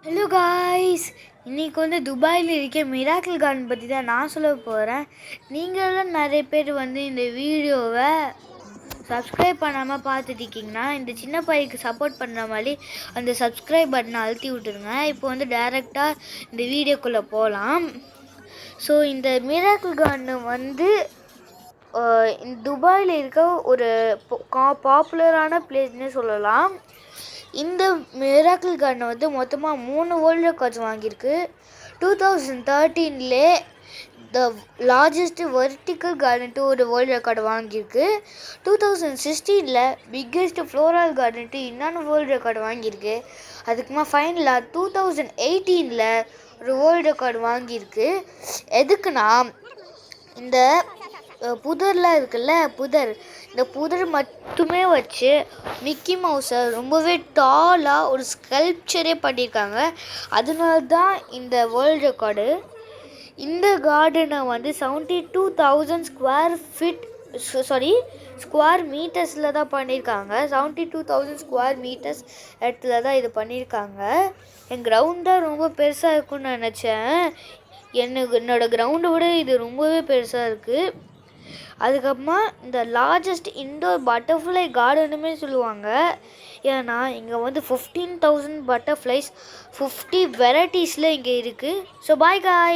Hello guys, இன்றைக்கி வந்து துபாயில் இருக்க மிராக்கிள் கார்டன் பற்றி தான் நான் சொல்ல போகிறேன். நீங்களும் நிறைய பேர் வந்து இந்த வீடியோவை சப்ஸ்கிரைப் பண்ணாமல் பார்த்துட்டிங்கன்னா இந்த சின்ன பையனுக்கு சப்போர்ட் பண்ணுற மாதிரி அந்த சப்ஸ்கிரைப் பட்டனை அழுத்தி விட்டுருங்க. இப்போ வந்து டைரெக்டாக இந்த வீடியோக்குள்ளே போகலாம். ஸோ இந்த மிராக்கிள் கார்டன் வந்து துபாயில் இருக்க ஒரு பாப்புலரான பிளேஸ்னே சொல்லலாம். இந்த மிராக்கிள் கார்டன் வந்து மொத்தமாக 3 வேர்ல்டு ரெக்கார்ட்ஸ் வாங்கியிருக்கு. 2013 த லார்ஜஸ்ட் வெர்டிக்கல் கார்டன்ட்டு ஒரு வேர்ல்டு ரெக்கார்டு வாங்கியிருக்கு. 2016 பிக்கெஸ்ட் ஃப்ளோரல் கார்டன்ட்டு இன்னொன்று வேர்ல்டு ரெக்கார்டு வாங்கியிருக்கு. அதுக்குமா ஃபைனலாக 2018 ஒரு வேர்ல்டு ரெக்கார்டு வாங்கியிருக்கு. எதுக்குன்னா இந்த புதர்லாம் இருக்குல்ல, இந்த புதர் மட்டுமே வச்சு மிக்கி மவுஸை ரொம்பவே டாலாக ஒரு ஸ்கல்ப்சரே பண்ணியிருக்காங்க. அதனால தான் இந்த வேர்ல்டு ரெக்கார்டு. இந்த கார்டனை வந்து 72,000 ஸ்கொயர் மீட்டர்ஸில் தான் பண்ணியிருக்காங்க. 72,000 ஸ்கொயர் மீட்டர்ஸ் இடத்துல தான் இது பண்ணியிருக்காங்க. என் கிரவுண்ட் தான் ரொம்ப பெருசாக இருக்குன்னு நினச்சேன். என்னோடய கிரவுண்டை விட இது ரொம்பவே பெருசாக இருக்குது. அதுக்கப்புறமா இந்த லார்ஜஸ்ட் இன்டோர் பட்டர்ஃப்ளை கார்டனுமே சொல்லுவாங்க. ஏன்னா இங்கே வந்து 15,000 பட்டர்ஃப்ளைஸ் 50 வெரைட்டிஸில் இங்கே இருக்குது. ஸோ பாய் காய்.